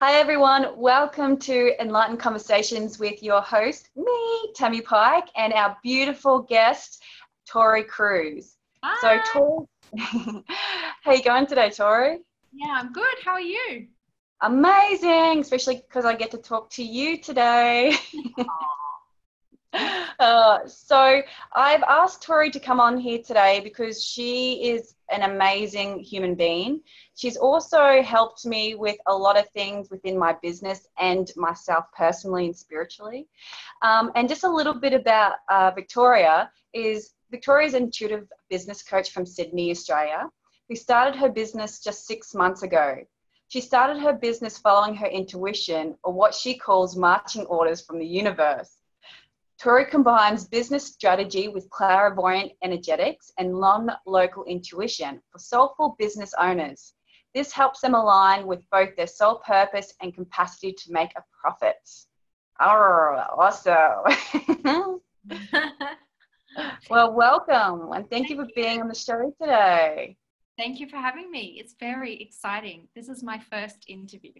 Hi everyone, welcome to Enlightened Conversations with your host, me, Tammie Pike, and our beautiful guest, Tori Cruz. So Hi. Tori, how you going today, Tori? Yeah, I'm good. How are you? Amazing, especially because I get to talk to you today. Yeah. So I've asked Tori to come on here today because she is an amazing human being. She's also helped me with a lot of things within my business and myself personally and spiritually. And just a little bit about Victoria is Victoria's an intuitive business coach from Sydney, Australia, who started her business just 6 months ago. She started her business following her intuition, or what she calls marching orders from the universe. Tori combines business strategy with clairvoyant energetics and non-local intuition for soulful business owners. This helps them align with both their soul purpose and capacity to make a profit. Oh, awesome. Well, welcome and thank you Thank for you. being on the show today. Thank you for having me. It's very exciting. This is my first interview.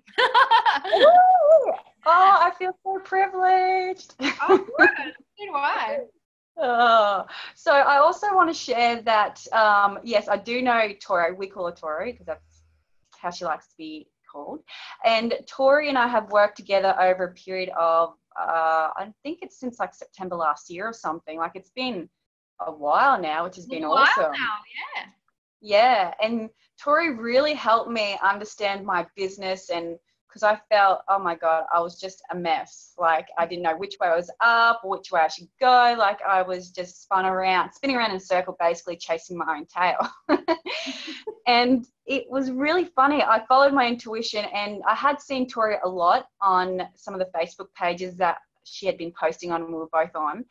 Woo! Oh, I feel so privileged. Oh, good. So do I. Oh, so I also want to share that, yes, I do know Tori. We call her Tori because that's how she likes to be called. And Tori and I have worked together over a period of, I think it's since like September last year or something. Like it's been a while now, which has A been little while awesome. now, Yeah, and Tori really helped me understand my business, and because I felt, oh my God, I was just a mess. Like I didn't know which way I was up, or which way I should go. Like I was just spinning around in a circle, basically chasing my own tail. And it was really funny. I followed my intuition, and I had seen Tori a lot on some of the Facebook pages that she had been posting on and we were both on.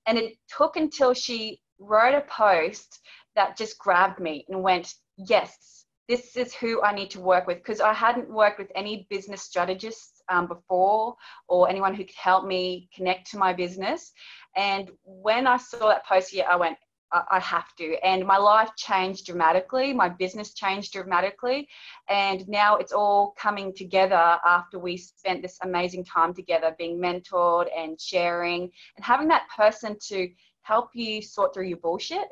And it took until she wrote a post that just grabbed me and went, yes, this is who I need to work with. Because I hadn't worked with any business strategists before or anyone who could help me connect to my business. And when I saw that post, yeah, I went, I have to. And my life changed dramatically. My business changed dramatically. And now it's all coming together after we spent this amazing time together being mentored and sharing and having that person to help you sort through your bullshit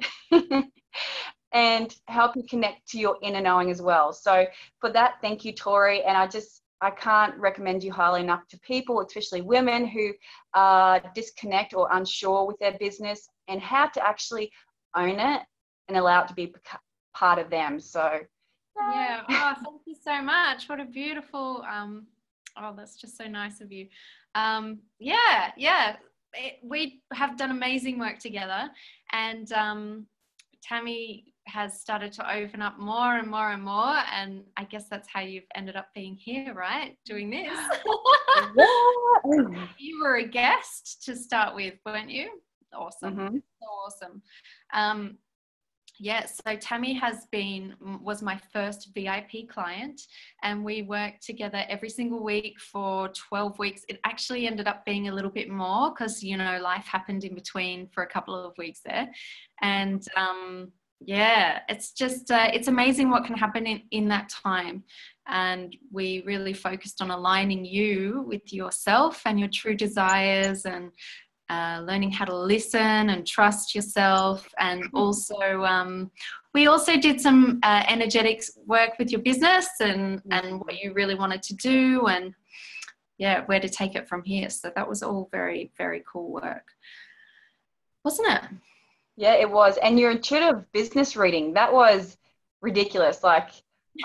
and help you connect to your inner knowing as well. So for that, thank you, Tori. And I can't recommend you highly enough to people, especially women who disconnect or unsure with their business and how to actually own it and allow it to be part of them. So yeah. Oh, thank you so much. What a beautiful, oh, that's just so nice of you. Yeah. We have done amazing work together, and Tammie has started to open up more and more and more, and I guess that's how you've ended up being here, right? Doing this. yeah. You were a guest to start with, weren't you? Awesome. Mm-hmm. So awesome. Yeah, so Tammie was my first VIP client, and we worked together every single week for 12 weeks. It actually ended up being a little bit more because, life happened in between for a couple of weeks there. And yeah, it's just, it's amazing what can happen in that time. And we really focused on aligning you with yourself and your true desires, and learning how to listen and trust yourself. And also, we also did some energetics work with your business and what you really wanted to do, and yeah, where to take it from here. So that was all very, very cool work, wasn't it? Yeah, it was. And your intuitive business reading, that was ridiculous. Like,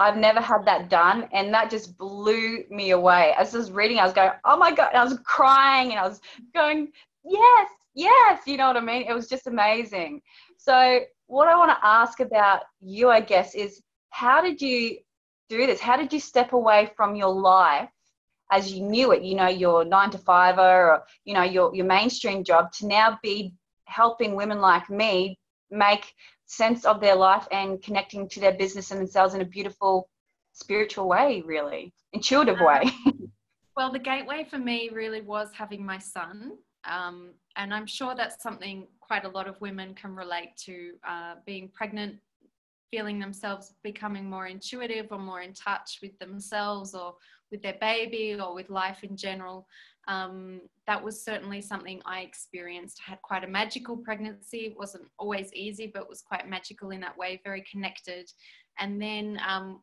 I've never had that done. And that just blew me away. As I was reading, I was going, oh my God. And I was crying and I was going, yes, yes. You know what I mean? It was just amazing. So, what I want to ask about you, I guess, is how did you do this? How did you step away from your life as you knew it, your 9 to 5 or, your mainstream job to now be helping women like me make sense of their life and connecting to their business and themselves in a beautiful spiritual way, really intuitive way. Well, the gateway for me really was having my son. And I'm sure that's something quite a lot of women can relate to, being pregnant feeling themselves becoming more intuitive or more in touch with themselves or with their baby or with life in general. That was certainly something I experienced. I had quite a magical pregnancy. It wasn't always easy, but it was quite magical in that way, very connected. And then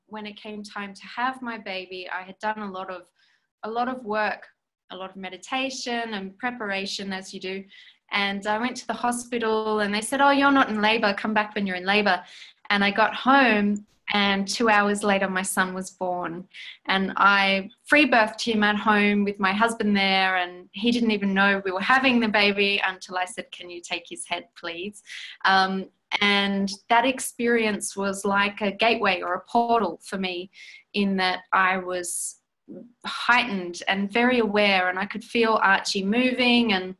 when it came time to have my baby, I had done a lot of work, a lot of meditation and preparation, as you do. And I went to the hospital and they said, oh, you're not in labor, come back when you're in labor. And I got home and 2 hours later, my son was born. And I free birthed him at home with my husband there. And he didn't even know we were having the baby until I said, can you take his head, please? And that experience was like a gateway or a portal for me, in that I was heightened and very aware, and I could feel Archie moving. And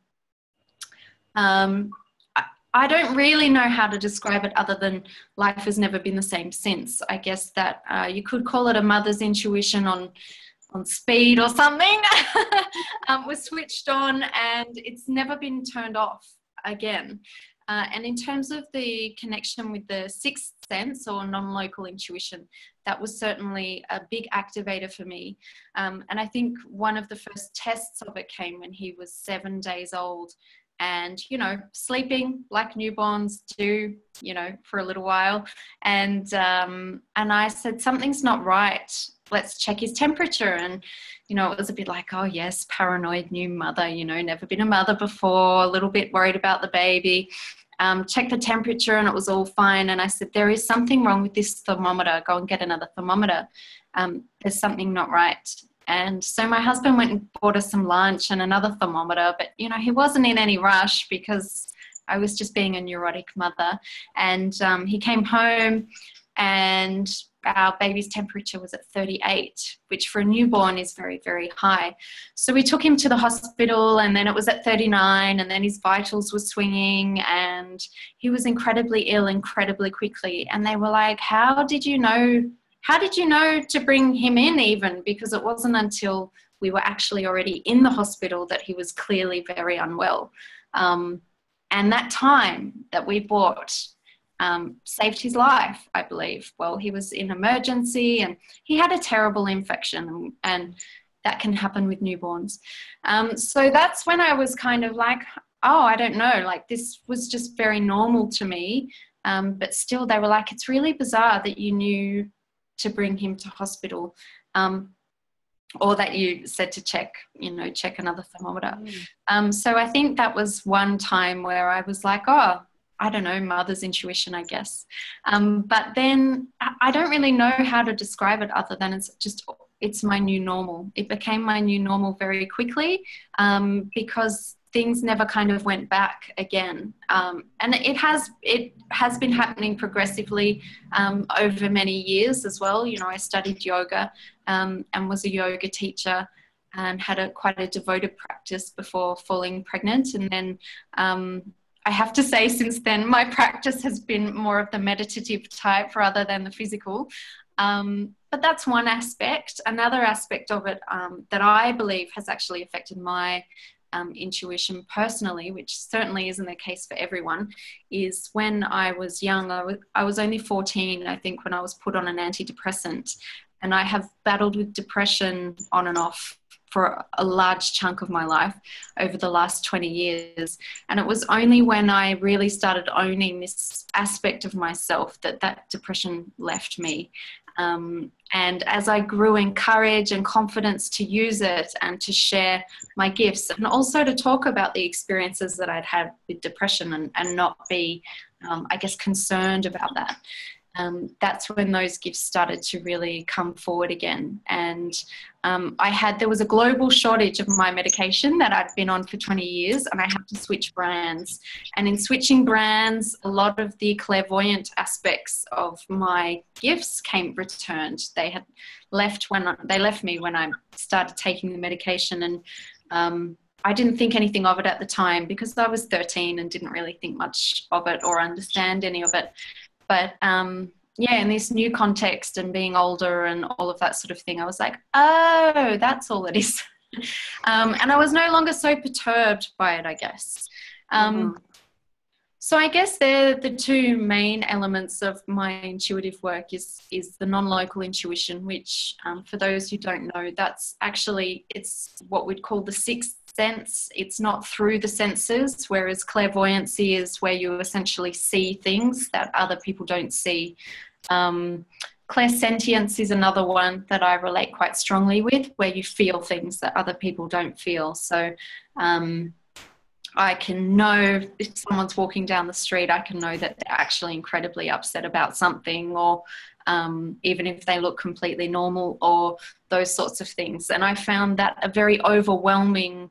I don't really know how to describe it other than life has never been the same since. I guess that you could call it a mother's intuition on speed or something. Was switched on and it's never been turned off again. And in terms of the connection with the sixth sense or non-local intuition, that was certainly a big activator for me. And I think one of the first tests of it came when he was 7 days old. And, you know, sleeping like newborns do, you know, for a little while. And I said, something's not right. Let's check his temperature. And, you know, it was a bit like, oh, yes, paranoid new mother, you know, never been a mother before, a little bit worried about the baby. Check the temperature and it was all fine. And I said, there is something wrong with this thermometer. Go and get another thermometer. There's something not right. And so my husband went and bought us some lunch and another thermometer, but, you know, he wasn't in any rush because I was just being a neurotic mother. And he came home and our baby's temperature was at 38, which for a newborn is very, very high. So we took him to the hospital and then it was at 39 and then his vitals were swinging and he was incredibly ill incredibly quickly. And they were like, how did you know to bring him in even? Because it wasn't until we were actually already in the hospital that he was clearly very unwell. And that time that we bought saved his life, I believe. Well, he was in emergency and he had a terrible infection and that can happen with newborns. So that's when I was kind of like, oh, I don't know, like this was just very normal to me. But still they were like, it's really bizarre that you knew to bring him to hospital, or that you said to check another thermometer. So I think that was one time where I was like, oh, I don't know, mother's intuition, I guess. But then I don't really know how to describe it other than it's my new normal. It became my new normal very quickly, because things never kind of went back again. And it has been happening progressively over many years as well. You know, I studied yoga and was a yoga teacher and had quite a devoted practice before falling pregnant. And then I have to say since then, my practice has been more of the meditative type rather than the physical. But that's one aspect. Another aspect of it that I believe has actually affected my intuition personally, which certainly isn't the case for everyone, is when I was young. I was only 14, I think, when I was put on an antidepressant, and I have battled with depression on and off for a large chunk of my life over the last 20 years. And it was only when I really started owning this aspect of myself that depression left me. And as I grew in courage and confidence to use it and to share my gifts and also to talk about the experiences that I'd had with depression and not be, I guess, concerned about that. That's when those gifts started to really come forward again. And there was a global shortage of my medication that I'd been on for 20 years and I had to switch brands. And in switching brands, a lot of the clairvoyant aspects of my gifts returned. They had left me when I started taking the medication. And I didn't think anything of it at the time because I was 13 and didn't really think much of it or understand any of it. But in this new context and being older and all of that sort of thing, I was like, oh, that's all it is. And I was no longer so perturbed by it, I guess. So I guess they're the two main elements of my intuitive work is the non-local intuition, which for those who don't know, that's actually, it's what we'd call the sixth sense. It's not through the senses, whereas clairvoyancy is where you essentially see things that other people don't see. Clairsentience is another one that I relate quite strongly with, where you feel things that other people don't feel. So I can know if someone's walking down the street, I can know that they're actually incredibly upset about something, or even if they look completely normal, or those sorts of things. And I found that a very overwhelming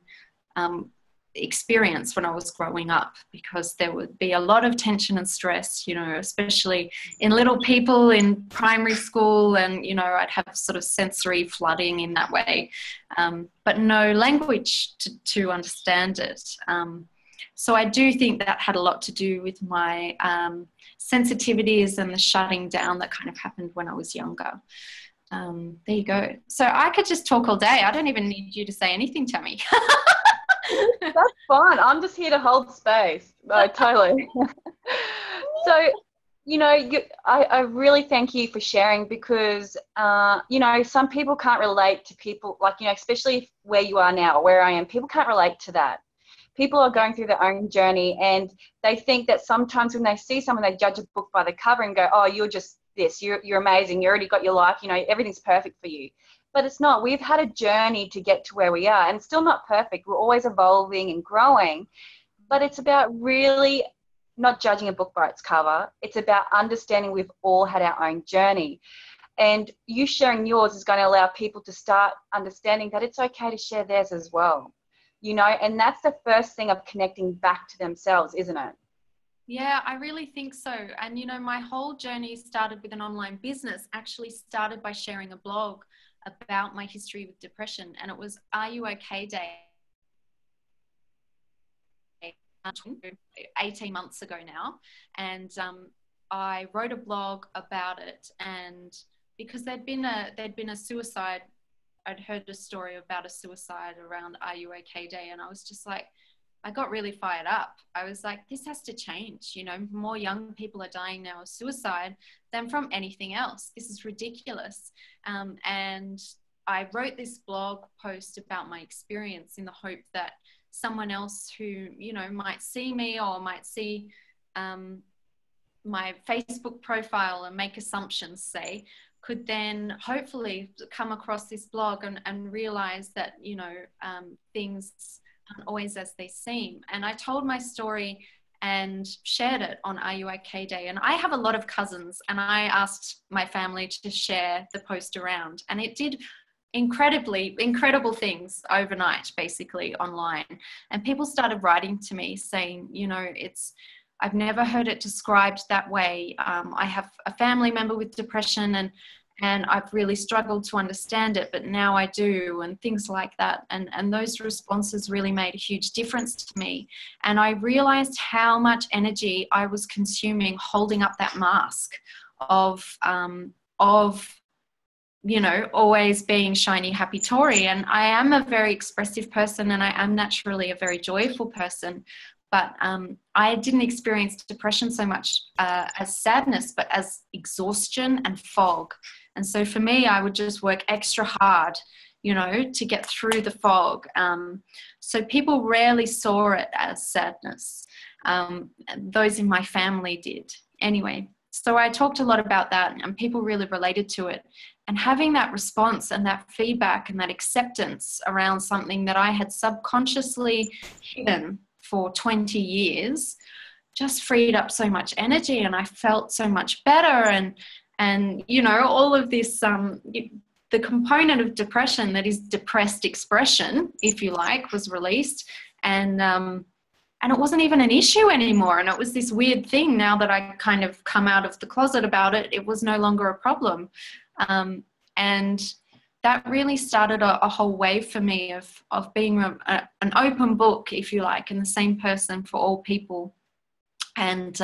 experience when I was growing up, because there would be a lot of tension and stress, you know, especially in little people in primary school, and, you know, I'd have sort of sensory flooding in that way, but no language to understand it. So I do think that had a lot to do with my sensitivities and the shutting down that kind of happened when I was younger. There you go. So I could just talk all day. I don't even need you to say anything, Tammie. That's fine. I'm just here to hold space. No, totally. So, you know, I really thank you for sharing, because, you know, some people can't relate to people, like, you know, especially where you are now, where I am, people can't relate to that. People are going through their own journey, and they think that sometimes when they see someone, they judge a book by the cover and go, oh, you're just this, you're amazing, you already got your life, you know, everything's perfect for you. But it's not. We've had a journey to get to where we are, and it's still not perfect. We're always evolving and growing, but it's about really not judging a book by its cover. It's about understanding we've all had our own journey, and you sharing yours is going to allow people to start understanding that it's okay to share theirs as well, you know, and that's the first thing of connecting back to themselves, isn't it? Yeah, I really think so. And, you know, my whole journey started with an online business, actually started by sharing a blog about my history with depression, and it was Are You Okay Day 18 months ago now, and I wrote a blog about it, and because there'd been a suicide, I'd heard a story about a suicide around Are You Okay Day, and I was just like, I got really fired up. I was like, this has to change. You know, more young people are dying now of suicide than from anything else. This is ridiculous. And I wrote this blog post about my experience in the hope that someone else who, you know, might see me or might see my Facebook profile and make assumptions, say, could then hopefully come across this blog and realize that, you know, things aren't always as they seem. And I told my story and shared it on Are You Okay Day. And I have a lot of cousins, and I asked my family to share the post around, and it did incredible things overnight, basically online. And people started writing to me saying, you know, I've never heard it described that way. I have a family member with depression, and I've really struggled to understand it, but now I do, and things like that. And those responses really made a huge difference to me. And I realized how much energy I was consuming holding up that mask of you know, always being shiny, happy Tori. And I am a very expressive person, and I am naturally a very joyful person. But I didn't experience depression so much as sadness, but as exhaustion and fog. And so for me, I would just work extra hard, you know, to get through the fog. So people rarely saw it as sadness. Those in my family did. Anyway, so I talked a lot about that, and people really related to it. And having that response and that feedback and that acceptance around something that I had subconsciously hidden for 20 years just freed up so much energy, and I felt so much better. And you know, all of this, the component of depression that is depressed expression, if you like, was released, and it wasn't even an issue anymore. And it was this weird thing. Now that I kind of come out of the closet about it, it was no longer a problem. And that really started a whole wave for me of being an open book, if you like, and the same person for all people. And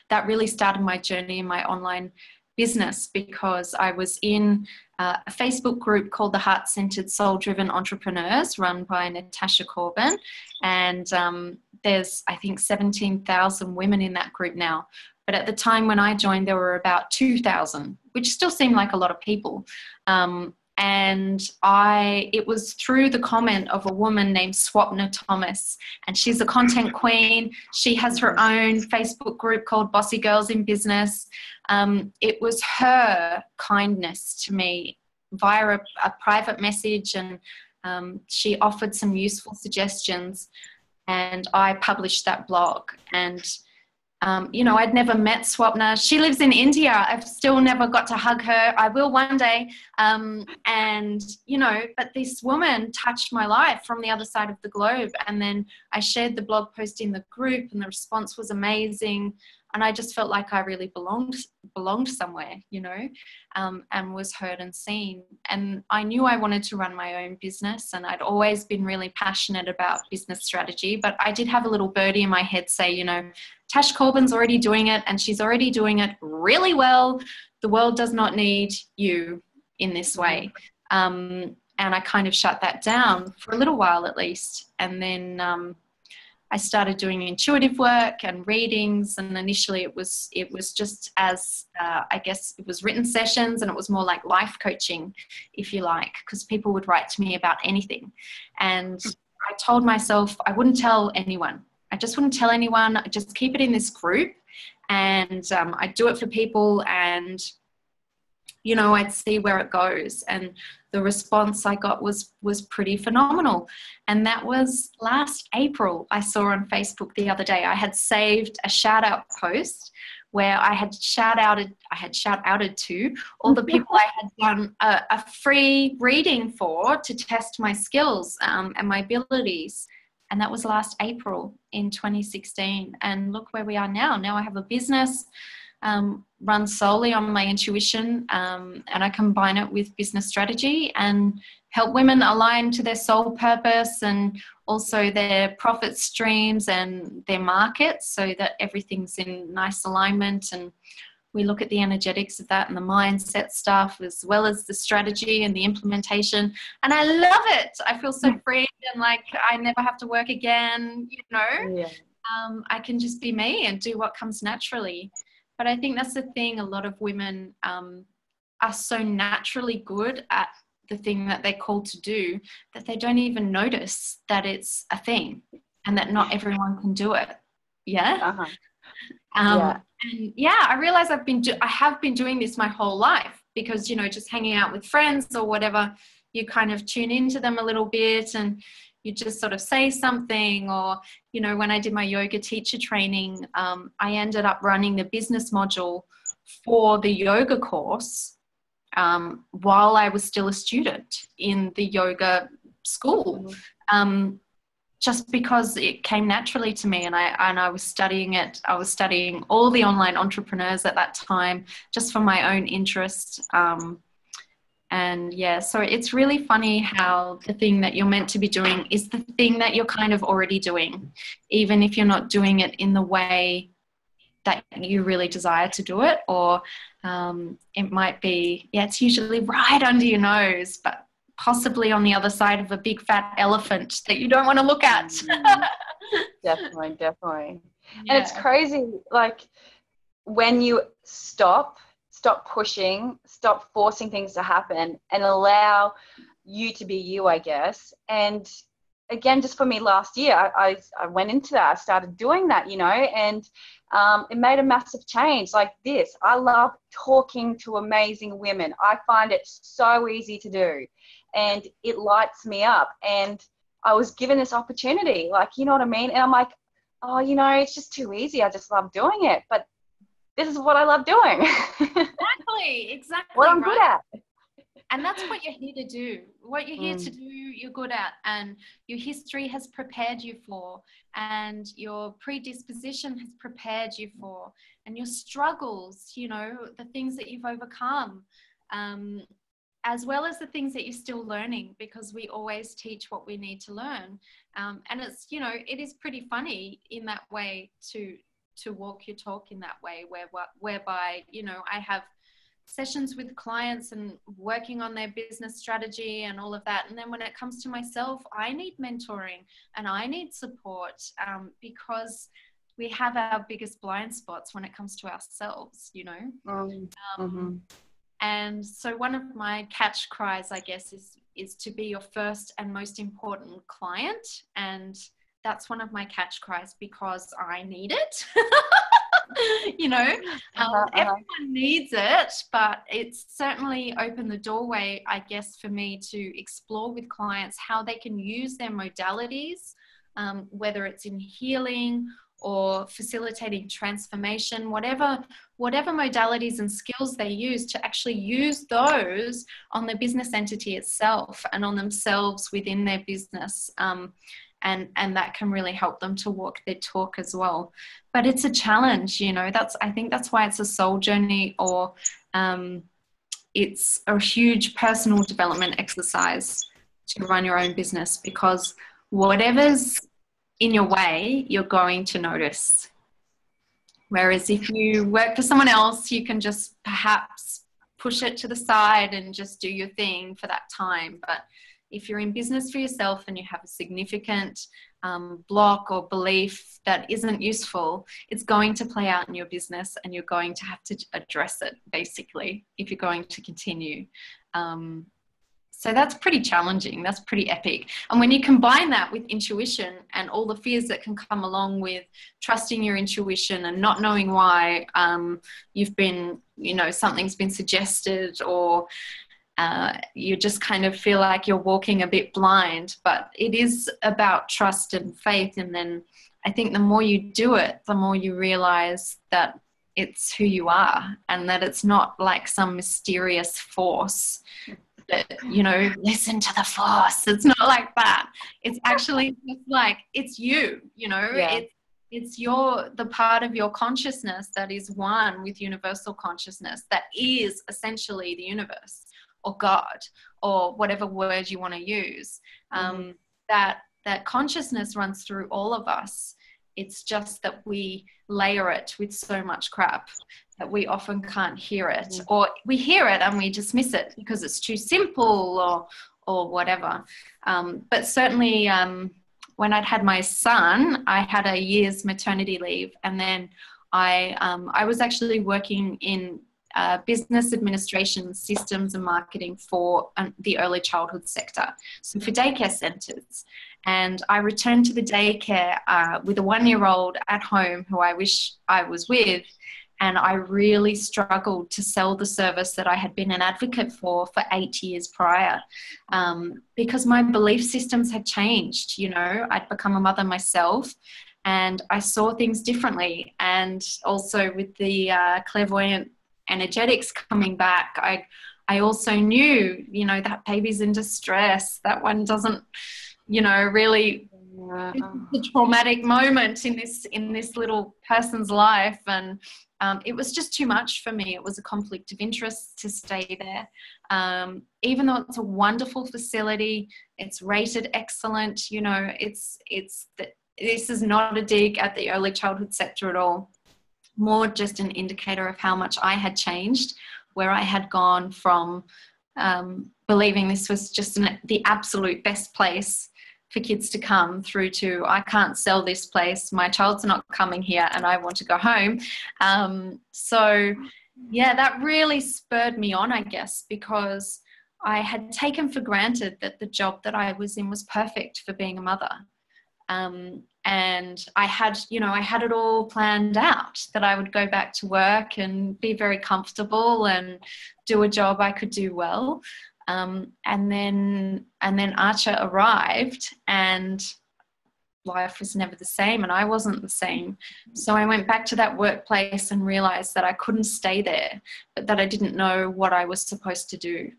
that really started my journey in my online business, because I was in a Facebook group called the Heart-Centered Soul-Driven Entrepreneurs, run by Natasha Corbin. And there's, I think, 17,000 women in that group now. But at the time when I joined, there were about 2,000, which still seemed like a lot of people. And it was through the comment of a woman named Swapna Thomas, and she's a content queen. She has her own Facebook group called Bossy Girls in Business. It was her kindness to me via a private message, and she offered some useful suggestions, and I published that blog. And I'd never met Swapna. She lives in India. I've still never got to hug her. I will one day. But this woman touched my life from the other side of the globe. And then I shared the blog post in the group, and the response was amazing. And I just felt like I really belonged somewhere, and was heard and seen. And I knew I wanted to run my own business, and I'd always been really passionate about business strategy. But I did have a little birdie in my head say, Tash Corbin's already doing it, and she's already doing it really well. The world does not need you in this way. And I kind of shut that down for a little while at least. And then I started doing intuitive work and readings, and initially it was just as I guess it was written sessions, and it was more like life coaching, if you like, because people would write to me about anything. And I told myself I wouldn't tell anyone. I just wouldn't tell anyone. I'd just keep it in this group, and I'd do it for people, and I'd see where it goes. And the response I got was pretty phenomenal. And that was last April. I saw on Facebook the other day, I had saved a shout out post where I had shout outed to all the people I had done a free reading for to test my skills and my abilities. And that was last April in 2016. And look where we are now. Now I have a business run solely on my intuition, and I combine it with business strategy and help women align to their soul purpose and also their profit streams and their markets, so that everything's in nice alignment. And we look at the energetics of that and the mindset stuff, as well as the strategy and the implementation. And I love it. I feel so free and like I never have to work again, Yeah. I can just be me and do what comes naturally. But I think that's the thing. A lot of women are so naturally good at the thing that they're called to do that they don't even notice that it's a thing and that not everyone can do it. Yeah. And I realize I have been doing this my whole life, because, just hanging out with friends or whatever, you kind of tune into them a little bit and you just sort of say something. Or, when I did my yoga teacher training, I ended up running the business module for the yoga course while I was still a student in the yoga school, just because it came naturally to me, and I was studying it. I was studying all the online entrepreneurs at that time just for my own interest. So it's really funny how the thing that you're meant to be doing is the thing that you're kind of already doing, even if you're not doing it in the way that you really desire to do it. Or it might be, it's usually right under your nose, but possibly on the other side of a big fat elephant that you don't want to look at. Definitely. Yeah. And it's crazy, like when you stop pushing, stop forcing things to happen, and allow you to be you, I guess. And again, just for me last year, I went into that. I started doing that, and it made a massive change. Like this, I love talking to amazing women. I find it so easy to do, and it lights me up. And I was given this opportunity, like, you know what I mean? And I'm like, oh, it's just too easy. I just love doing it. But this is what I love doing. Exactly. What I'm good at. And that's what you're here to do. What you're here to do, you're good at, and your history has prepared you for, and your predisposition has prepared you for, and your struggles, the things that you've overcome, as well as the things that you're still learning, because we always teach what we need to learn. And it's, it is pretty funny in that way to walk your talk in that way, whereby, I have sessions with clients and working on their business strategy and all of that. And then when it comes to myself, I need mentoring and I need support, because we have our biggest blind spots when it comes to ourselves, you know. And so one of my catch cries, I guess, is to be your first and most important client. And that's one of my catch cries because I need it. You know, everyone needs it, but it's certainly opened the doorway, I guess, for me to explore with clients how they can use their modalities, whether it's in healing or facilitating transformation, whatever modalities and skills they use, to actually use those on the business entity itself and on themselves within their business. And that can really help them to walk their talk as well. But it's a challenge, you know. I think that's why it's a soul journey, or it's a huge personal development exercise to run your own business, because whatever's in your way, you're going to notice. Whereas if you work for someone else, you can just perhaps push it to the side and just do your thing for that time. But if you're in business for yourself and you have a significant block or belief that isn't useful, it's going to play out in your business, and you're going to have to address it, basically, if you're going to continue. So that's pretty challenging. That's pretty epic. And when you combine that with intuition and all the fears that can come along with trusting your intuition and not knowing why you've been, you know, something's been suggested, or you just kind of feel like you're walking a bit blind, but it is about trust and faith. And then I think the more you do it, the more you realize that it's who you are, and that it's not like some mysterious force that, you know, listen to the force. It's not like that. It's actually just like, it's you, you know. It's the part of your consciousness that is one with universal consciousness, that is essentially the universe, or God, or whatever word you want to use. That consciousness runs through all of us. It's just that we layer it with so much crap that we often can't hear it, or we hear it and we dismiss it because it's too simple or whatever. But certainly when I'd had my son, I had a year's maternity leave, and then I was actually working in business administration, systems and marketing for the early childhood sector, so for daycare centres. And I returned to the daycare with a 1-year-old at home who I wish I was with, and I really struggled to sell the service that I had been an advocate for 8 years prior, because my belief systems had changed. You know, I'd become a mother myself, and I saw things differently. And also with the clairvoyant energetics coming back, I also knew, you know, that baby's in distress. That one doesn't, you know, really, it's a traumatic moment in this little person's life. And it was just too much for me. It was a conflict of interest to stay there. Even though it's a wonderful facility, it's rated excellent, you know, this is not a dig at the early childhood sector at all. More just an indicator of how much I had changed, where I had gone from believing this was just the absolute best place for kids to come, through to, I can't sell this place, my child's not coming here and I want to go home. So yeah, that really spurred me on, I guess, because I had taken for granted that the job that I was in was perfect for being a mother. And I had it all planned out, that I would go back to work and be very comfortable and do a job I could do well. And then Archer arrived, and life was never the same, and I wasn't the same. So I went back to that workplace and realized that I couldn't stay there, but that I didn't know what I was supposed to do.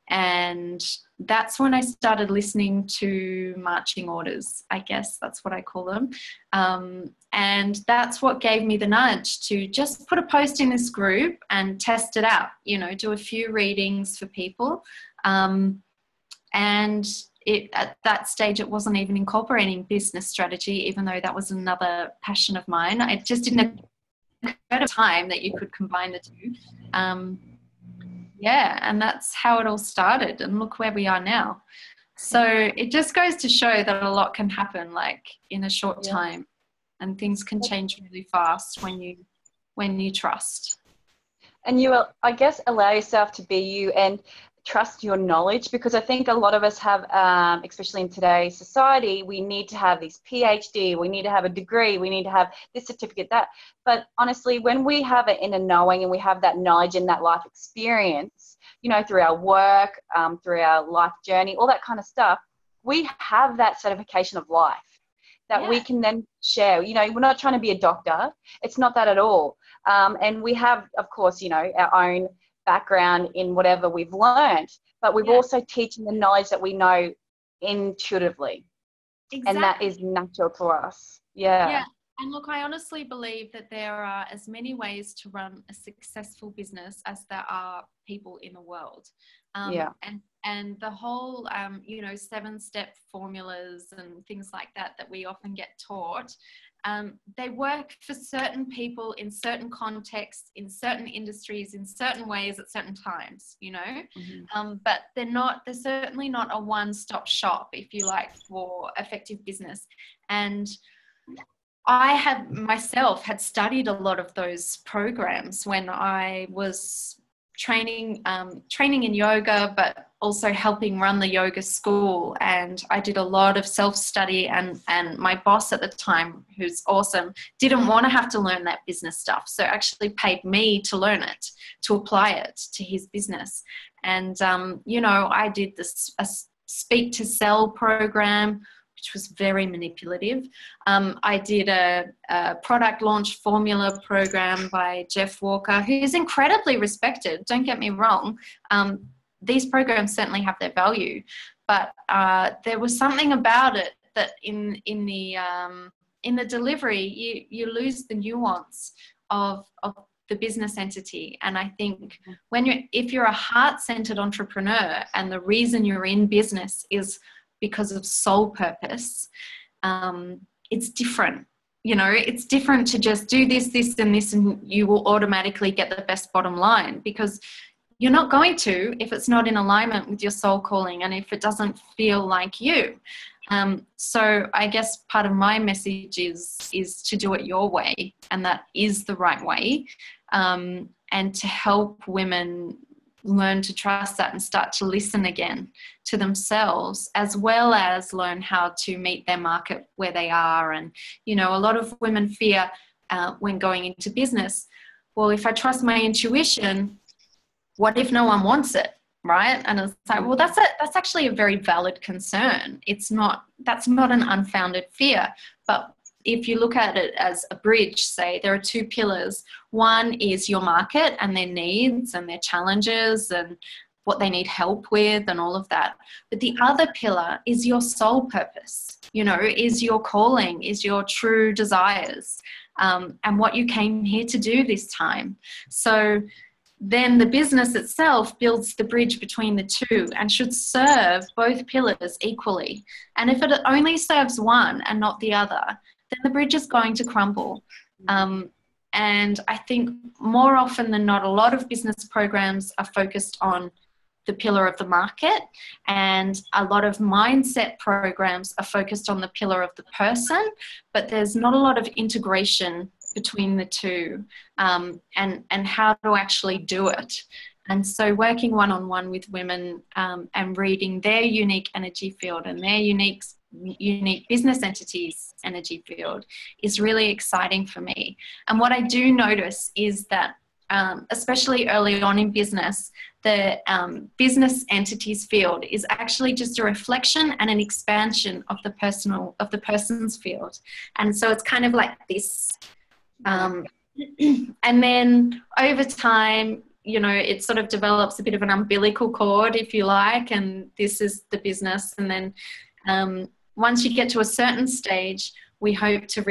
And that's when I started listening to marching orders, I guess that's what I call them. And that's what gave me the nudge to just put a post in this group and test it out, you know, do a few readings for people. And at that stage, it wasn't even incorporating business strategy, even though that was another passion of mine. It just didn't of time that you could combine the two. Yeah, and that's how it all started, and look where we are now. So it just goes to show that a lot can happen like in a short time, and things can change really fast when you trust. And you, I guess, allow yourself to be you and trust your knowledge, because I think a lot of us have, especially in today's society, we need to have this PhD, we need to have a degree, we need to have this certificate, that. But honestly, when we have it in a knowing and we have that knowledge and that life experience, you know, through our work, through our life journey, all that kind of stuff, we have that certification of life that we can then share. You know, we're not trying to be a doctor. It's not that at all. And we have, of course, you know, our own background in whatever we've learned, but we've also teaching the knowledge that we know intuitively. Exactly. And that is natural to us. Yeah. And look, I honestly believe that there are as many ways to run a successful business as there are people in the world. And the whole, you know, 7-step formulas and things like that we often get taught, they work for certain people in certain contexts, in certain industries, in certain ways at certain times, you know. But they're certainly not a one-stop shop, if you like, for effective business. And I had myself had studied a lot of those programs when I was training in yoga, but also helping run the yoga school. And I did a lot of self-study, and my boss at the time, who's awesome, didn't want to have to learn that business stuff. So actually paid me to learn it, to apply it to his business. And, you know, I did a speak to sell program, which was very manipulative. I did a product launch formula program by Jeff Walker, who's incredibly respected, don't get me wrong. These programs certainly have their value, but there was something about it that in the delivery, you lose the nuance of the business entity. And I think if you're a heart-centered entrepreneur and the reason you're in business is because of soul purpose, it's different. You know, it's different to just do this, and this, and you will automatically get the best bottom line, because you're not going to if it's not in alignment with your soul calling and if it doesn't feel like you. So I guess part of my message is to do it your way, and that is the right way, and to help women learn to trust that and start to listen again to themselves, as well as learn how to meet their market where they are. And, you know, a lot of women fear when going into business, well, if I trust my intuition, what if no one wants it, right? And it's like, well, that's actually a very valid concern. That's not an unfounded fear. But if you look at it as a bridge, say there are 2 pillars. One is your market and their needs and their challenges and what they need help with and all of that. But the other pillar is your soul purpose, you know, is your calling, is your true desires, and what you came here to do this time. So then the business itself builds the bridge between the two and should serve both pillars equally. And if it only serves one and not the other, then the bridge is going to crumble. And I think more often than not, a lot of business programs are focused on the pillar of the market, and a lot of mindset programs are focused on the pillar of the person, but there's not a lot of integration between the two, and how to actually do it. And so working one-on-one with women, and reading their unique energy field and their unique business entities energy field is really exciting for me. And what I do notice is that, especially early on in business, the business entities field is actually just a reflection and an expansion of the person's field. And so it's kind of like this, and then over time, you know, it sort of develops a bit of an umbilical cord, if you like, and this is the business. And then once you get to a certain stage, we hope to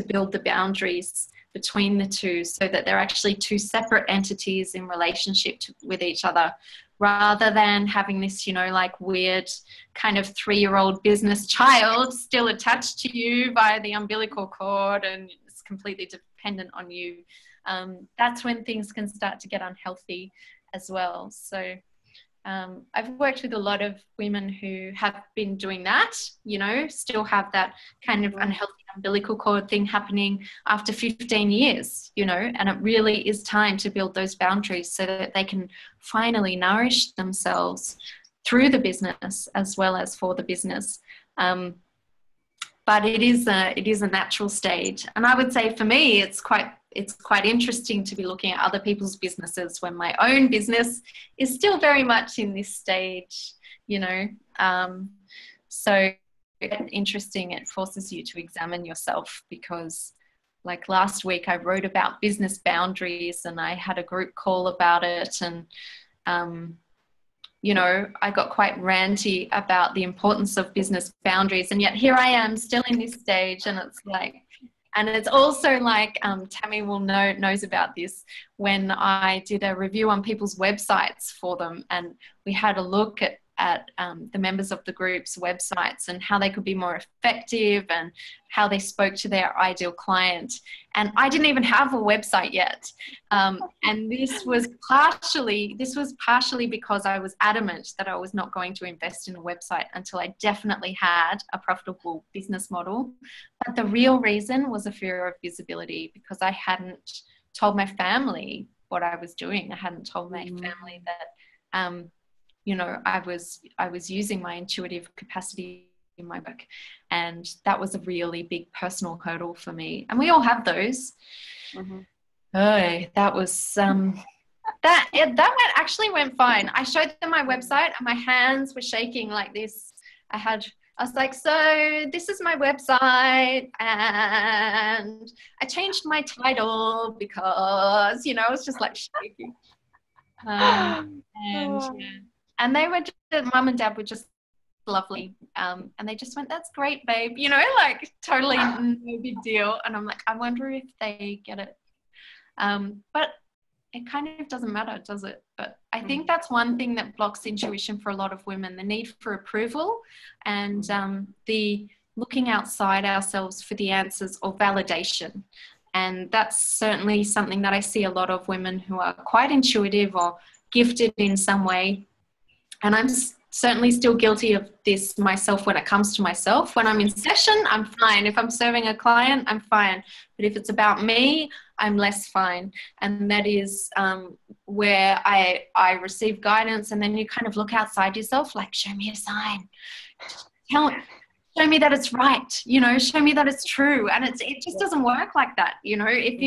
build the boundaries between the two so that they're actually 2 separate entities in relationship with each other, rather than having this, you know, like weird kind of 3-year-old business child still attached to you via the umbilical cord and it's completely dependent on you. that's when things can start to get unhealthy as well. So I've worked with a lot of women who have been doing that, you know, still have that kind of unhealthy umbilical cord thing happening after 15 years, you know, and it really is time to build those boundaries so that they can finally nourish themselves through the business as well as for the business. But it is a natural stage. And I would say for me, it's quite interesting to be looking at other people's businesses when my own business is still very much in this stage, you know. So it's interesting. It forces you to examine yourself, because like last week I wrote about business boundaries and I had a group call about it, and you know, I got quite ranty about the importance of business boundaries, and yet here I am still in this stage. And it's like, and it's also like, Tammie will knows about this, when I did a review on people's websites for them, and we had a look at the members of the group's websites and how they could be more effective and how they spoke to their ideal client. And I didn't even have a website yet. And this was partially because I was adamant that I was not going to invest in a website until I definitely had a profitable business model. But the real reason was a fear of visibility, because I hadn't told my family what I was doing. I hadn't told my family that, you know, I was using my intuitive capacity in my work, and that was a really big personal hurdle for me. And we all have those. Oh, that was that actually went fine. I showed them my website and my hands were shaking like this. I was like, so this is my website, and I changed my title because, you know, I was just like shaking. And they were just, mum and dad were just lovely. And they just went, that's great, babe. You know, like totally no big deal. And I'm like, I wonder if they get it. But it kind of doesn't matter, does it? But I think that's one thing that blocks intuition for a lot of women, the need for approval and the looking outside ourselves for the answers or validation. And that's certainly something that I see a lot of women who are quite intuitive or gifted in some way. And I'm certainly still guilty of this myself when it comes to myself. When I'm in session, I'm fine. If I'm serving a client, I'm fine. But if it's about me, I'm less fine. And that is where I receive guidance, and then you kind of look outside yourself, like, show me a sign. Show me that it's right, you know, show me that it's true. And it just doesn't work like that, you know. If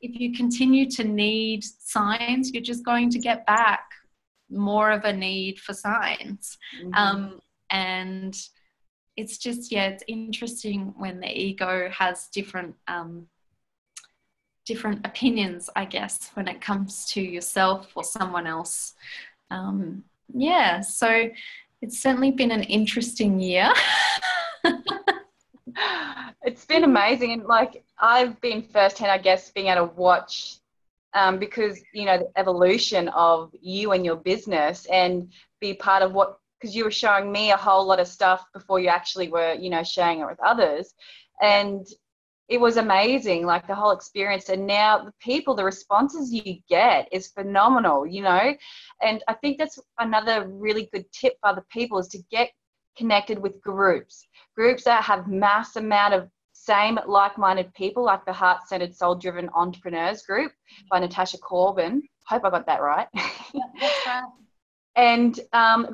you continue to need signs, you're just going to get back more of a need for signs. And it's just, it's interesting when the ego has different opinions, I guess, when it comes to yourself or someone else. So it's certainly been an interesting year. It's been amazing. And like, I've been firsthand, I guess, being able to watch because, you know, the evolution of you and your business, and be part of because you were showing me a whole lot of stuff before you actually were, you know, sharing it with others. And it was amazing, like the whole experience. And now the responses you get is phenomenal, you know. And I think that's another really good tip for other people, is to get connected with groups that have mass amount of same like-minded people, like the Heart-Centered Soul-Driven Entrepreneurs group by Natasha Corbin. Hope I got that right. That's right. And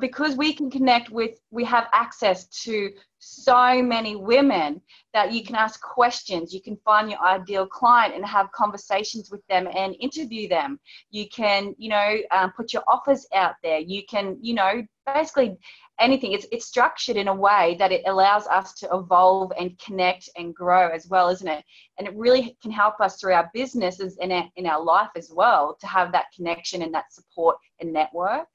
because we have access to so many women that you can ask questions, you can find your ideal client and have conversations with them and interview them. You can, you know, put your offers out there. You can, you know, basically anything. It's structured in a way that it allows us to evolve and connect and grow as well, isn't it? And it really can help us through our businesses and in our life as well, to have that connection and that support and network.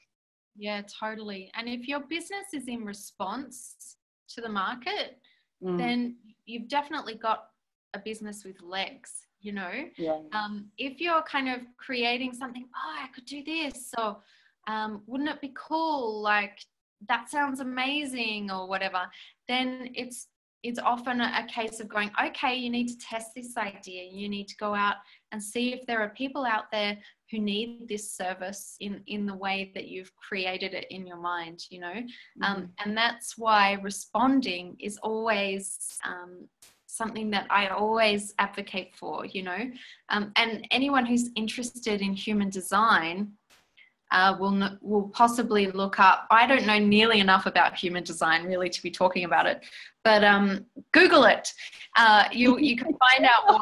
Yeah, totally. And if your business is in response to the market, then you've definitely got a business with legs, you know. If you're kind of creating something, I could do this, or wouldn't it be cool, like that sounds amazing, or whatever, then it's often a case of going, okay, you need to test this idea, you need to go out and see if there are people out there who need this service in the way that you've created it in your mind, you know. And that's why responding is always something that I always advocate for, you know. And anyone who's interested in human design will possibly look up. I don't know nearly enough about human design really to be talking about it, but Google it. You can find out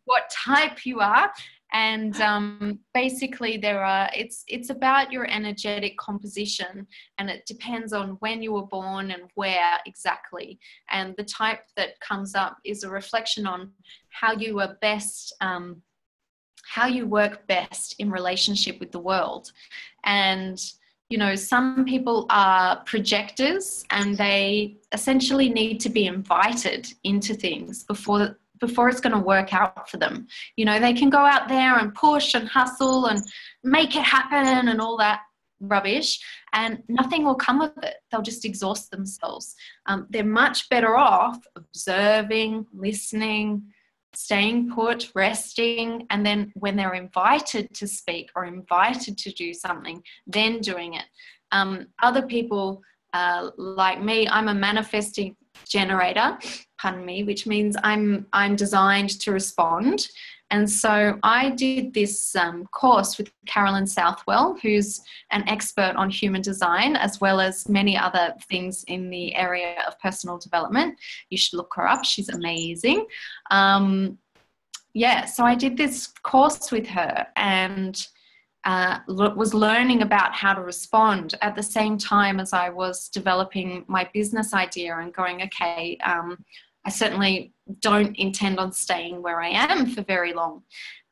what type you are, and basically it's about your energetic composition, and it depends on when you were born and where exactly. And the type that comes up is a reflection on how you are best. How you work best in relationship with the world. And, you know, some people are projectors, and they essentially need to be invited into things before it's going to work out for them. You know, they can go out there and push and hustle and make it happen and all that rubbish, and nothing will come of it. They'll just exhaust themselves. They're much better off observing, listening, staying put, resting, and then when they're invited to speak or invited to do something, then doing it. Other people like me, I'm a manifesting generator, pardon me, which means I'm designed to respond. And so I did this course with Carolyn Southwell, who's an expert on human design, as well as many other things in the area of personal development. You should look her up. She's amazing. So I did this course with her, and was learning about how to respond at the same time as I was developing my business idea and going, okay, I certainly don't intend on staying where I am for very long.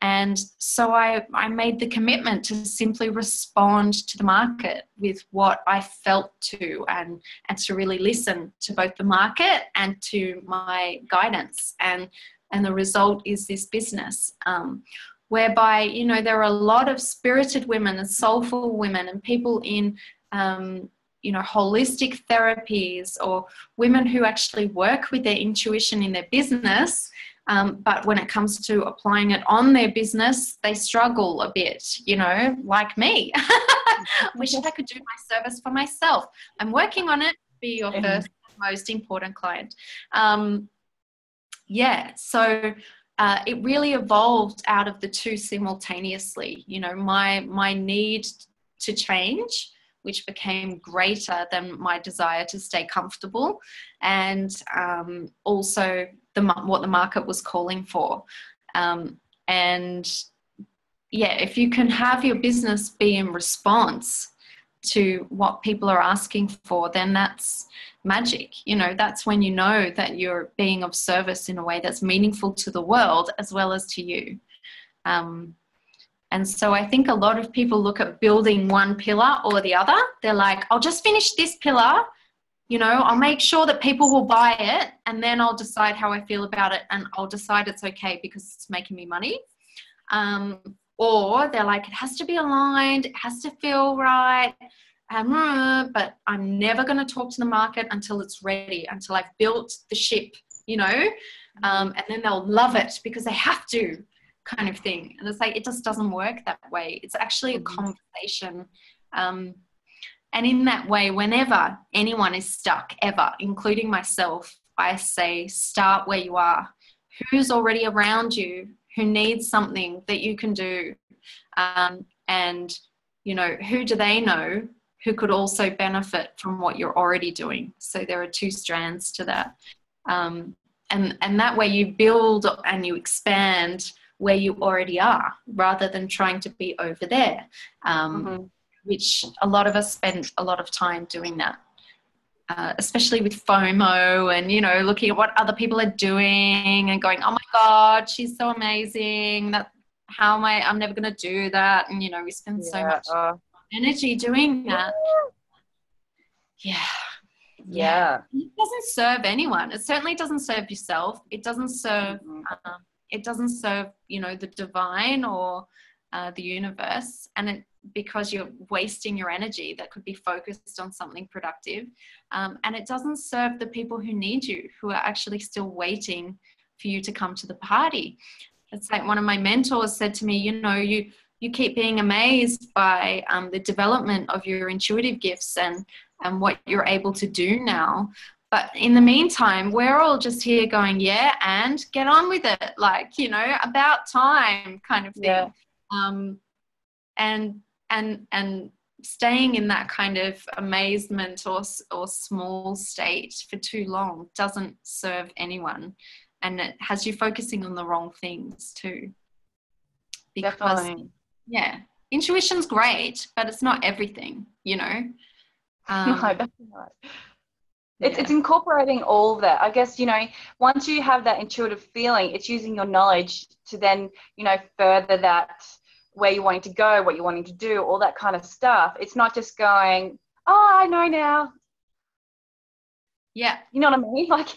And so I made the commitment to simply respond to the market with what I felt to, and to really listen to both the market and to my guidance. And the result is this business, whereby, you know, there are a lot of spirited women and soulful women and people in you know, holistic therapies, or women who actually work with their intuition in their business, but when it comes to applying it on their business, they struggle a bit, you know, like me. Wish I could do my service for myself. I'm working on it. Be your first most important client. So it really evolved out of the two simultaneously, you know, my need to change, which became greater than my desire to stay comfortable, and also what the market was calling for. If you can have your business be in response to what people are asking for, then that's magic. You know, that's when you know that you're being of service in a way that's meaningful to the world as well as to you. And so I think a lot of people look at building one pillar or the other. They're like, I'll just finish this pillar, you know, I'll make sure that people will buy it, and then I'll decide how I feel about it, and I'll decide it's okay because it's making me money. Or they're like, it has to be aligned, it has to feel right, but I'm never going to talk to the market until it's ready, until I've built the ship, you know, and then they'll love it because they have to, kind of thing. And it's like, it just doesn't work that way. It's actually a conversation. And in that way, whenever anyone is stuck, ever, including myself, I say, start where you are. Who's already around you who needs something that you can do? And, you know, who do they know who could also benefit from what you're already doing? So there are two strands to that. And that way you build and you expand where you already are, rather than trying to be over there, which a lot of us spend a lot of time doing that, especially with FOMO and, you know, looking at what other people are doing and going, oh my God, she's so amazing. I'm never going to do that. And, you know, we spend so much energy doing that. Yeah. It doesn't serve anyone. It certainly doesn't serve yourself. It doesn't serve you know, the divine or the universe, and because you're wasting your energy that could be focused on something productive, and it doesn't serve the people who need you, who are actually still waiting for you to come to the party. it's like one of my mentors said to me, you know, you keep being amazed by the development of your intuitive gifts and what you're able to do now. But in the meantime, we're all just here going, yeah, and get on with it. Like, you know, about time kind of thing. Yeah. And staying in that kind of amazement or small state for too long doesn't serve anyone. And it has you focusing on the wrong things too. Because, definitely. yeah, intuition's great, but it's not everything, you know. No, definitely not. It's Yeah. incorporating all of that. I guess, you know, once you have that intuitive feeling, it's using your knowledge to then, you know, further that where you're wanting to go, what you're wanting to do, all that kind of stuff. It's not just going, oh, I know now. Yeah. You know what I mean? Like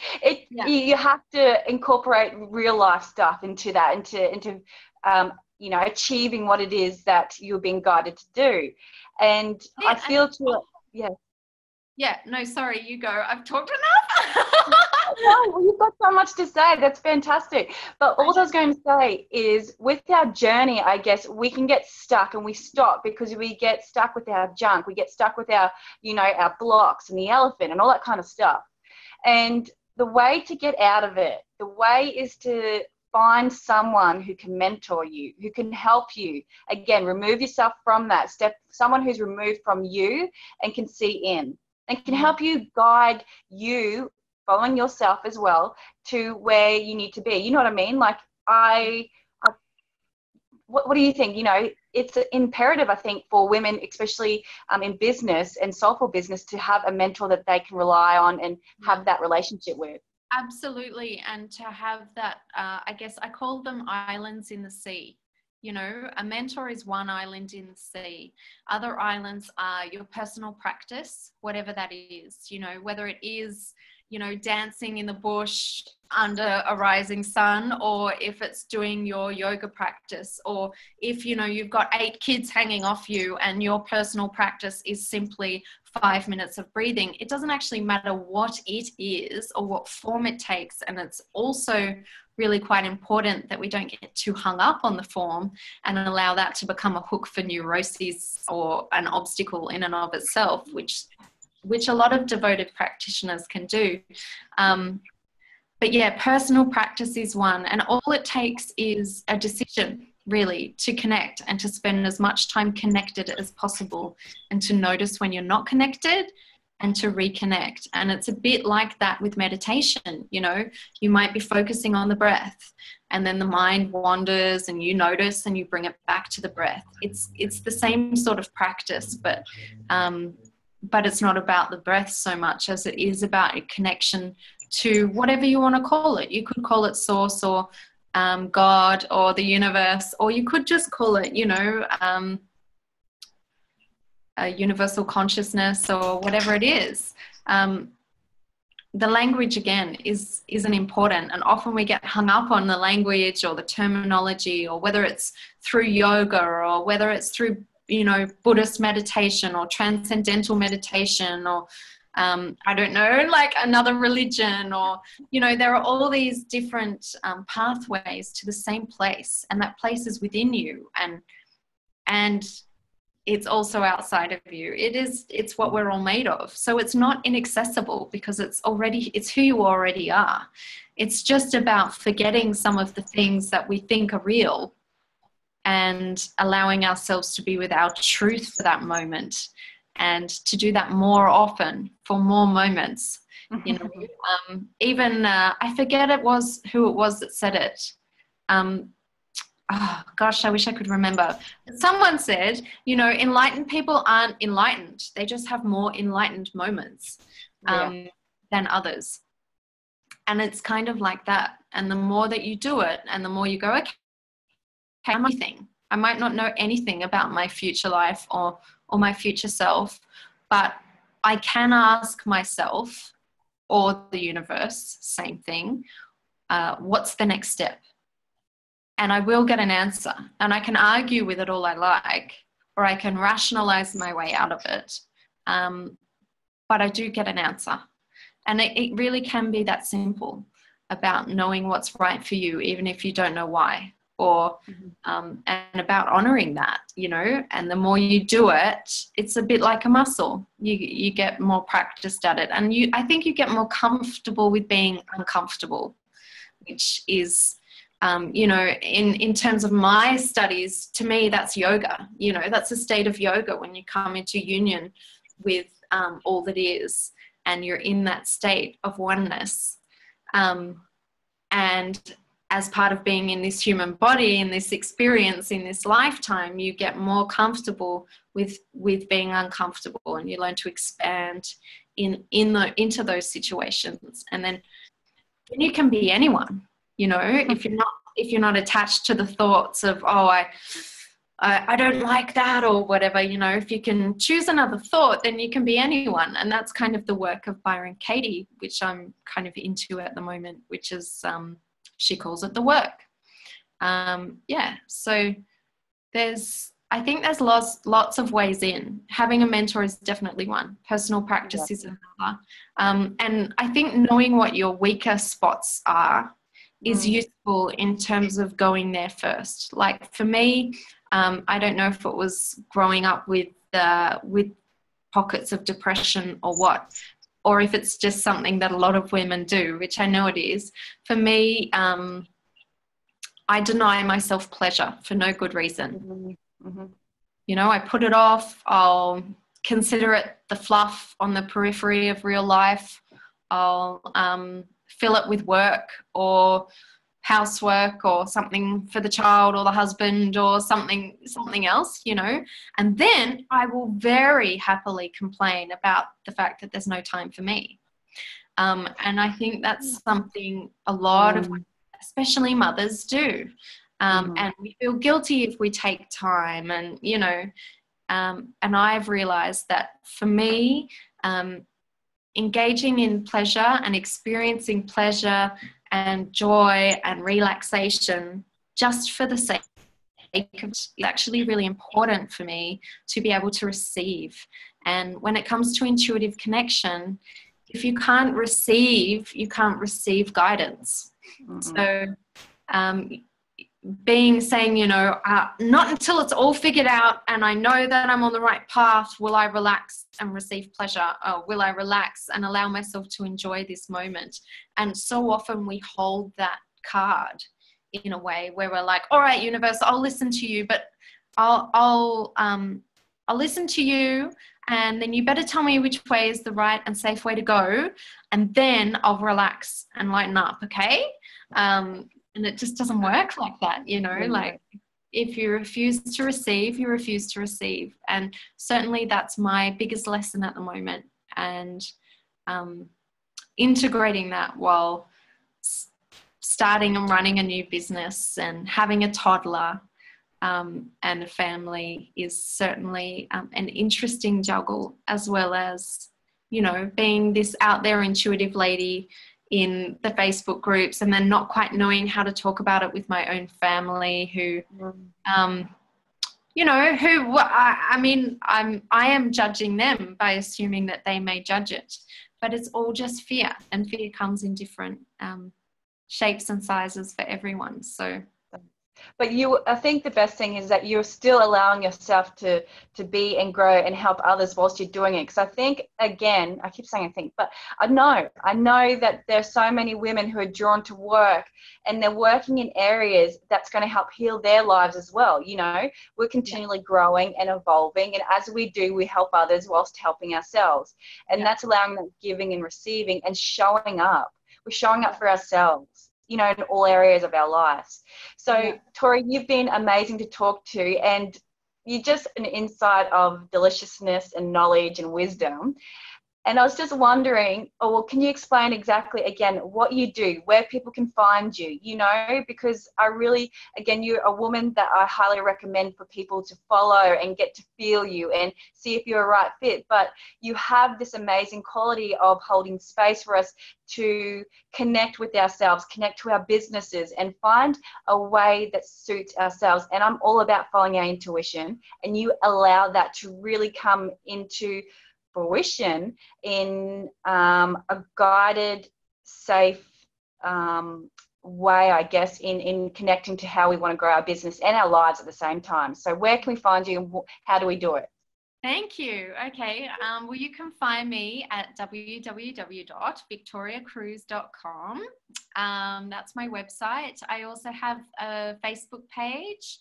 you have to incorporate real life stuff into that, into you know, achieving what it is that you're being guided to do. And I feel Yeah, no, sorry, you go. I've talked enough. No, well, you've got so much to say. That's fantastic. But all I was going to say is with our journey, I guess we can get stuck and we stop because we get stuck with our junk. We get stuck with our, you know, our blocks and the elephant and all that kind of stuff. And the way to get out of it, the way is to find someone who can mentor you, who can help you. Again, remove yourself from that step, someone who's removed from you and can see in and can help you guide you, following yourself as well, to where you need to be. You know what I mean? Like what do you think? You know, it's imperative, I think, for women, especially in business and soulful business, to have a mentor that they can rely on and have that relationship with. Absolutely. And to have that, I guess I call them islands in the sea. You know, a mentor is one island in the sea. Other islands are your personal practice, whatever that is, you know, whether it is, you know, dancing in the bush under a rising sun, or if it's doing your yoga practice, or if, you know, you've got 8 kids hanging off you and your personal practice is simply 5 minutes of breathing. It doesn't actually matter what it is or what form it takes. And it's also really quite important that we don't get too hung up on the form and allow that to become a hook for neuroses or an obstacle in and of itself, which a lot of devoted practitioners can do. But yeah, personal practice is one, and all it takes is a decision, really, to connect and to spend as much time connected as possible, and to notice when you're not connected and to reconnect. And it's a bit like that with meditation. You know, you might be focusing on the breath and then the mind wanders and you notice and you bring it back to the breath. It's the same sort of practice, but it's not about the breath so much as it is about a connection to whatever you want to call it. You could call it source or God or the universe, or you could just call it, you know, a universal consciousness or whatever it is. The language, again, isn't important, and often we get hung up on the language or the terminology, or whether it's through yoga or whether it's through, you know, Buddhist meditation or transcendental meditation or I don't know, like another religion, or, you know, there are all these different pathways to the same place, and that place is within you, and it's also outside of you. It's what we're all made of. So it's not inaccessible because it's who you already are. It's just about forgetting some of the things that we think are real and allowing ourselves to be with our truth for that moment, and to do that more often for more moments. You know, even I forget who it was that said it. Oh gosh, I wish I could remember. Someone said, you know, enlightened people aren't enlightened. They just have more enlightened moments than others. And it's kind of like that. And the more that you do it and the more you go, okay, I might not know anything about my future life or my future self, but I can ask myself or the universe, same thing, what's the next step? And I will get an answer, and I can argue with it all I like, or I can rationalize my way out of it. But I do get an answer. And it really can be that simple about knowing what's right for you, even if you don't know why. or and about honoring that, you know. And the more you do it, it's a bit like a muscle. You get more practiced at it, and I think you get more comfortable with being uncomfortable, which is you know, in terms of my studies, to me, that's yoga. You know, that's a state of yoga when you come into union with all that is, and you're in that state of oneness. And as part of being in this human body, in this experience, in this lifetime, you get more comfortable with being uncomfortable, and you learn to expand into those situations. And then you can be anyone. You know, if you're not attached to the thoughts of, oh, I don't like that or whatever, you know, if you can choose another thought, then you can be anyone. And that's kind of the work of Byron Katie, which I'm kind of into at the moment, which is, she calls it the work. Yeah, so I think there's lots of ways in. Having a mentor is definitely one. Personal practice is another. And I think knowing what your weaker spots are is useful in terms of going there first. Like for me, I don't know if it was growing up with pockets of depression or what, or if it's just something that a lot of women do, which I know it is. For me, I deny myself pleasure for no good reason. You know, I put it off. I'll consider it the fluff on the periphery of real life. I'll fill it with work or housework or something for the child or the husband or something else, you know. And then I will very happily complain about the fact that there's no time for me. And I think that's something a lot of, especially mothers, do. And we feel guilty if we take time, and, you know, and I've realized that for me, engaging in pleasure and experiencing pleasure and joy and relaxation just for the sake of it is actually really important for me to be able to receive. And when it comes to intuitive connection, if you can't receive, you can't receive guidance. So saying, you know, not until it's all figured out and I know that I'm on the right path will I relax and receive pleasure, or will I relax and allow myself to enjoy this moment. And so often we hold that card in a way where we're like, all right, universe, I'll listen to you, but I'll listen to you, and then you better tell me which way is the right and safe way to go, and then I'll relax and lighten up, okay? And it just doesn't work like that, you know. Like, if you refuse to receive, you refuse to receive. And certainly that's my biggest lesson at the moment. And integrating that while starting and running a new business and having a toddler and a family is certainly an interesting juggle, as well as, you know, being this out there intuitive lady in the Facebook groups, and then not quite knowing how to talk about it with my own family who, you know, I mean, I am judging them by assuming that they may judge it, but it's all just fear, and fear comes in different shapes and sizes for everyone. So, but I think the best thing is that you're still allowing yourself to be and grow and help others whilst you're doing it. Because I think, again, I keep saying I think, but I know that there's so many women who are drawn to work, and they're working in areas that's going to help heal their lives as well. You know, we're continually growing and evolving, and as we do, we help others whilst helping ourselves. And that's allowing them giving and receiving and showing up. We're showing up for ourselves, you know, in all areas of our lives. So, Tori, you've been amazing to talk to, and you're just an insight of deliciousness and knowledge and wisdom. And I was just wondering, can you explain exactly, again, what you do, where people can find you, you know, because I really, again, you're a woman that I highly recommend for people to follow and get to feel you and see if you're a right fit. But you have this amazing quality of holding space for us to connect with ourselves, connect to our businesses, and find a way that suits ourselves. And I'm all about following our intuition, and you allow that to really come into fruition in a guided, safe way, I guess, in connecting to how we want to grow our business and our lives at the same time. So where can we find you and how do we do it? Thank you. Okay. Well, you can find me at www.victoriacruz.com. That's my website. I also have a Facebook page,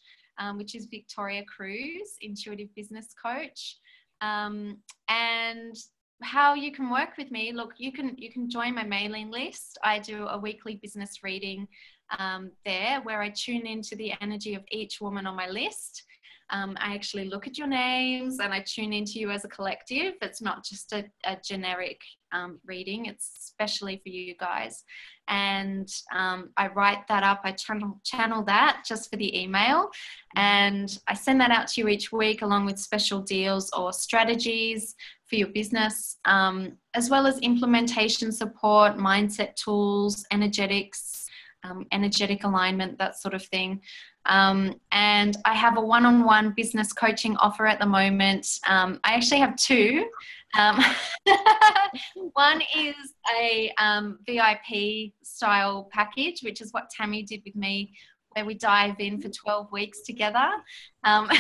which is Victoria Cruz, Intuitive Business Coach. And how you can work with me, look, you can join my mailing list. I do a weekly business reading there where I tune into the energy of each woman on my list. I actually look at your names and I tune into you as a collective. It's not just a generic reading. It's especially for you guys. And I write that up. I channel that just for the email. And I send that out to you each week along with special deals or strategies for your business, as well as implementation support, mindset tools, energetics, energetic alignment, that sort of thing. And I have a one-on-one business coaching offer at the moment. I actually have two. One is a VIP style package, which is what Tammie did with me, where we dive in for 12 weeks together. And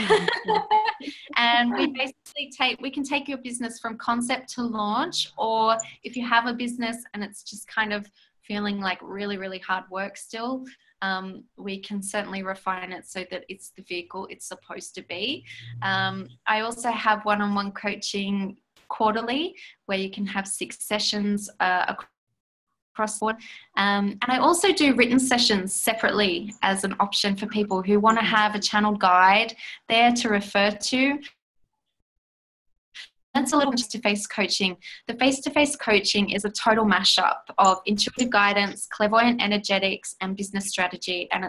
we basically we can take your business from concept to launch, or if you have a business and it's just kind of feeling like really, really hard work still, we can certainly refine it so that it's the vehicle it's supposed to be. I also have one-on-one coaching quarterly where you can have 6 sessions across the board. And I also do written sessions separately as an option for people who want to have a channeled guide there to refer to. That's a little face-to-face coaching. The face-to-face coaching is a total mashup of intuitive guidance, clairvoyant energetics, and business strategy. And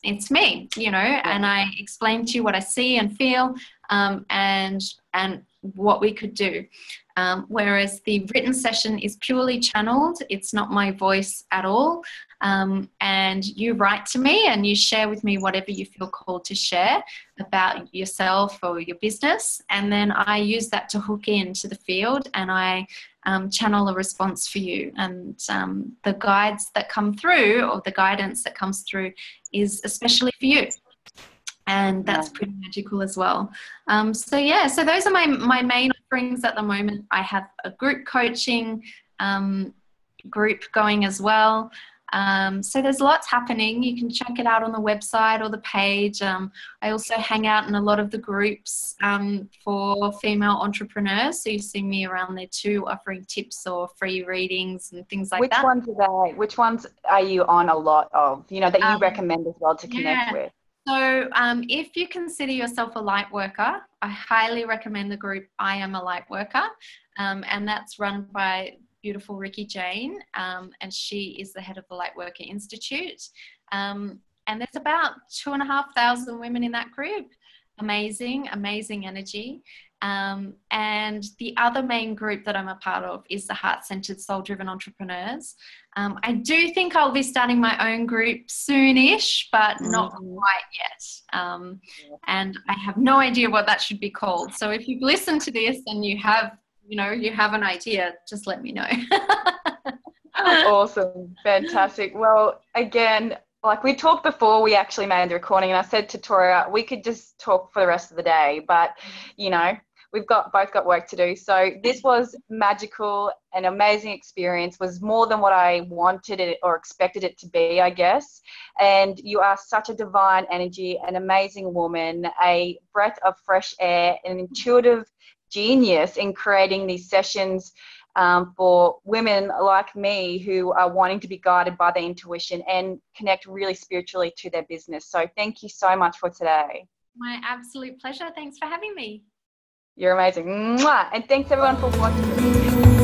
it's me, you know, and I explain to you what I see and feel, and what we could do. Whereas the written session is purely channeled. It's not my voice at all. And you write to me and you share with me whatever you feel called to share about yourself or your business. And then I use that to hook into the field and I channel a response for you. And the guides that come through, or the guidance that comes through, is especially for you. And that's pretty magical as well. So those are my main offerings at the moment. I have a group coaching group going as well. So there's lots happening. You can check it out on the website or the page. I also hang out in a lot of the groups for female entrepreneurs. So you see me around there too, offering tips or free readings and things like that. Which ones are you on a lot of, you know, that you recommend as well to connect with? So if you consider yourself a light worker, I highly recommend the group I Am a Light Worker. And that's run by beautiful Ricky Jane. And she is the head of the Lightworker Institute. And there's about 2,500 women in that group. Amazing, amazing energy. And the other main group that I'm a part of is the Heart-Centered Soul-Driven Entrepreneurs. I do think I'll be starting my own group soonish, but not quite yet. And I have no idea what that should be called. So if you've listened to this and you have an idea, just let me know. Awesome. Fantastic. Well, again, like we talked before we actually made the recording, and I said to Tori, we could just talk for the rest of the day, but you know, we've both got work to do. So this was magical, an amazing experience, was more than what I wanted it or expected it to be, I guess. And you are such a divine energy, an amazing woman, a breath of fresh air, an intuitive genius in creating these sessions for women like me who are wanting to be guided by their intuition and connect really spiritually to their business. So thank you so much for today. My absolute pleasure. Thanks for having me. You're amazing. Mwah! And thanks everyone for watching.